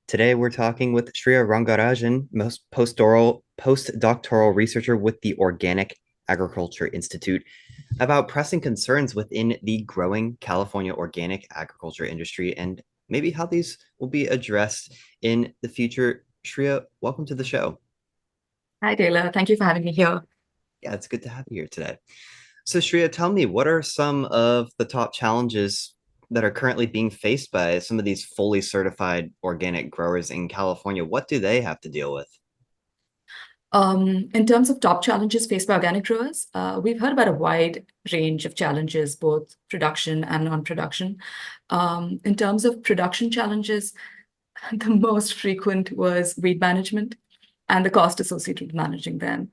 Today we're talking with Shriya Rangarajan, most postdoctoral researcher with the Organic Agriculture Institute, about pressing concerns within the growing California organic agriculture industry and maybe how these will be addressed in the future. Shriya, welcome to the show. Hi, Taylor. Thank you for having me here. Yeah, it's good to have you here today. So, Shriya, tell me, what are some of the top challenges that are currently being faced by some of these fully certified organic growers in California? What do they have to deal with? In terms of top challenges faced by organic growers, we've heard about a wide range of challenges, both production and non-production. In terms of production challenges, the most frequent was weed management and the cost associated with managing them.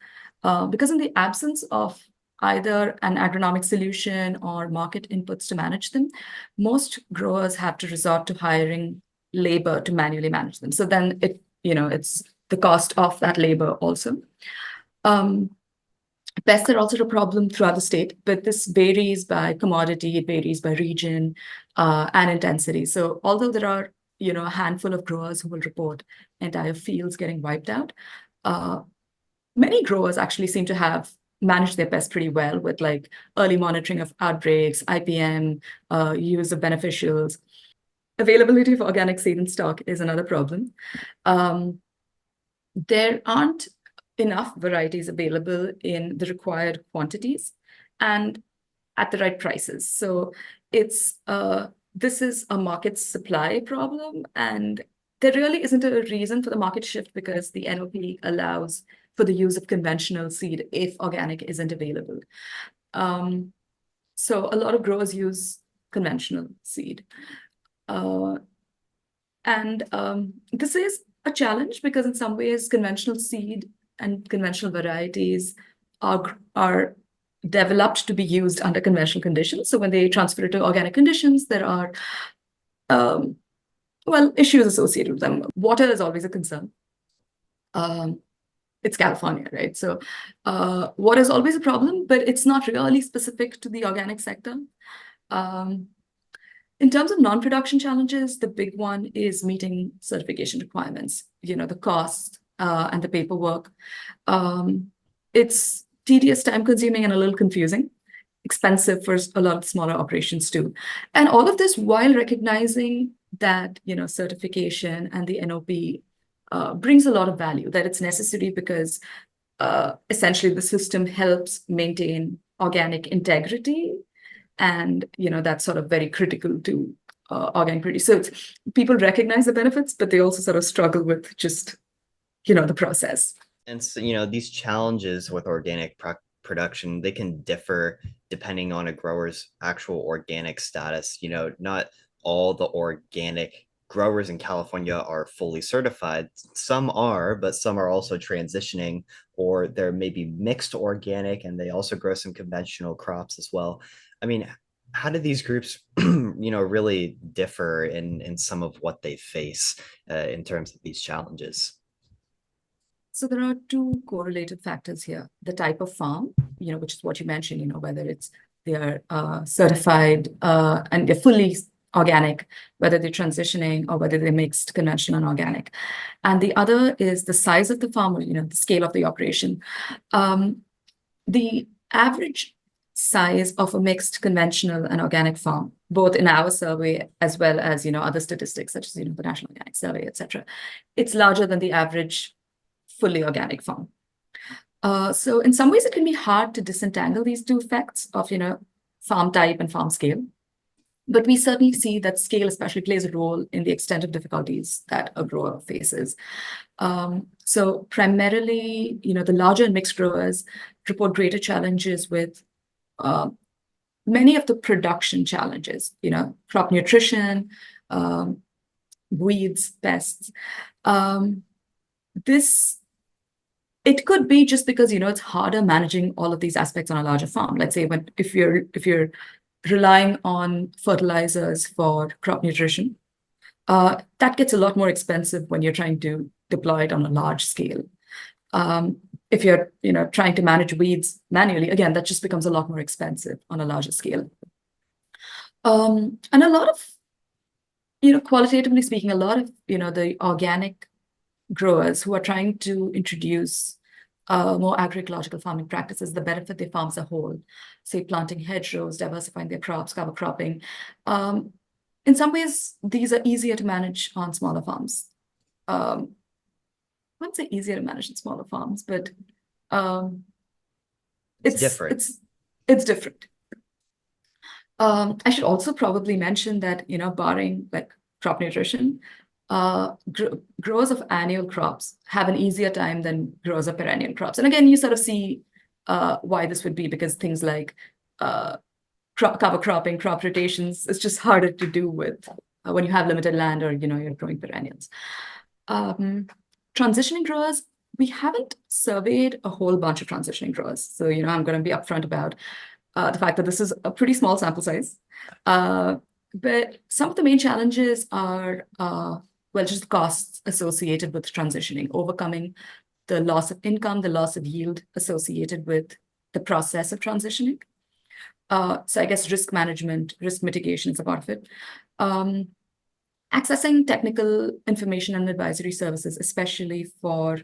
Because in the absence of either an agronomic solution or market inputs to manage them, most growers have to resort to hiring labor to manually manage them. So then it's the cost of that labor also. Um, Pests are also a problem throughout the state, but this varies by commodity, it varies by region, and intensity. So although there are, a handful of growers who will report entire fields getting wiped out, uh, many growers actually seem to have managed their pests pretty well with like early monitoring of outbreaks, IPM, use of beneficials. Availability of organic seed in stock is another problem. Um, there aren't enough varieties available in the required quantities and at the right prices. So it's this is a market supply problem, and there really isn't a reason for the market shift because the NOP allows for the use of conventional seed if organic isn't available. Um, so a lot of growers use conventional seed. Uh, and this is a challenge because in some ways, conventional seed and conventional varieties are developed to be used under conventional conditions. So when they transfer it to organic conditions, there are um, issues associated with them. Water is always a concern. Um, it's California, right? So water is always a problem, but it's not really specific to the organic sector. Um, In terms of non-production challenges, the big one is meeting certification requirements, the cost and the paperwork. It's tedious, time-consuming, and a little confusing, expensive for a lot of smaller operations too. And all of this while recognizing that, certification and the NOP brings a lot of value, that it's necessary because essentially the system helps maintain organic integrity, and that's sort of very critical to organic produce. So people recognize the benefits, but they also sort of struggle with just the process. And so, these challenges with production, they can differ depending on a grower's actual organic status. Not all the organic growers in California are fully certified. Some are, but some are also transitioning, or they're maybe mixed organic and they also grow some conventional crops as well. I mean, how do these groups, really differ in some of what they face in terms of these challenges? So there are two correlated factors here. The type of farm, which is what you mentioned, whether they're certified and they're fully organic, whether they're transitioning or whether they're mixed conventional and organic. And the other is the size of the farm, or, the scale of the operation. The average size of a mixed conventional and organic farm, both in our survey as well as, other statistics such as, the National Organic Survey, etc., it's larger than the average fully organic farm. So in some ways, it can be hard to disentangle these two effects of, farm type and farm scale. But we certainly see that scale especially plays a role in the extent of difficulties that a grower faces. So primarily, the larger and mixed growers report greater challenges with many of the production challenges, crop nutrition, weeds, pests. This It could be just because it's harder managing all of these aspects on a larger farm. Let's say if you're relying on fertilizers for crop nutrition, that gets a lot more expensive when you're trying to deploy it on a large scale. If you're trying to manage weeds manually, again, that just becomes a lot more expensive on a larger scale. And a lot of qualitatively speaking, a lot of, the organic growers who are trying to introduce more agroecological farming practices, the benefit they farm as a whole, say planting hedgerows, diversifying their crops, cover cropping. In some ways, these are easier to manage on smaller farms. I wouldn't say easier to manage in smaller farms, but um, It's it's different. it's it's different. I should also probably mention that, barring like crop nutrition, growers of annual crops have an easier time than growers of perennial crops. And again, you sort of see why this would be, because things like cover cropping, crop rotations, it's just harder to do with when you have limited land or, you're growing perennials. Transitioning growers, we haven't surveyed a whole bunch of transitioning growers. So, I'm going to be upfront about the fact that this is a pretty small sample size. But some of the main challenges are, well, just the costs associated with transitioning, overcoming the loss of income, the loss of yield associated with the process of transitioning. So I guess risk management, risk mitigation is a part of it. Accessing technical information and advisory services, especially for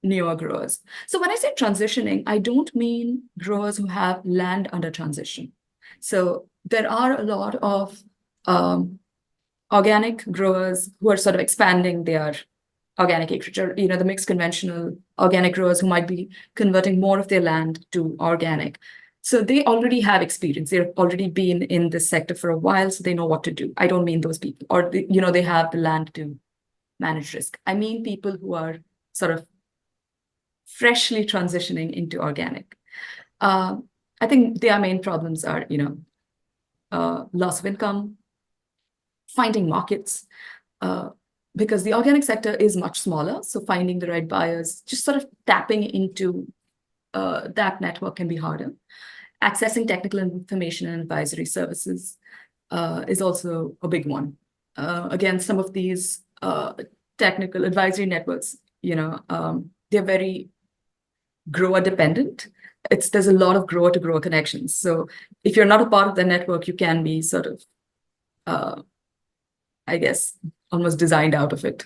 newer growers. So when I say transitioning, I don't mean growers who have land under transition. So there are a lot of organic growers who are sort of expanding their organic acreage, or the mixed conventional organic growers who might be converting more of their land to organic. So they already have experience. They've already been in this sector for a while, so they know what to do. I don't mean those people, or they have the land to manage risk. I mean people who are sort of freshly transitioning into organic. I think their main problems are, loss of income, finding markets, because the organic sector is much smaller. So finding the right buyers, just sort of tapping into that network can be harder. Accessing technical information and advisory services is also a big one. Again, some of these technical advisory networks, they're very grower dependent. There's a lot of grower to grower connections. So if you're not a part of the network, you can be sort of, I guess, almost designed out of it.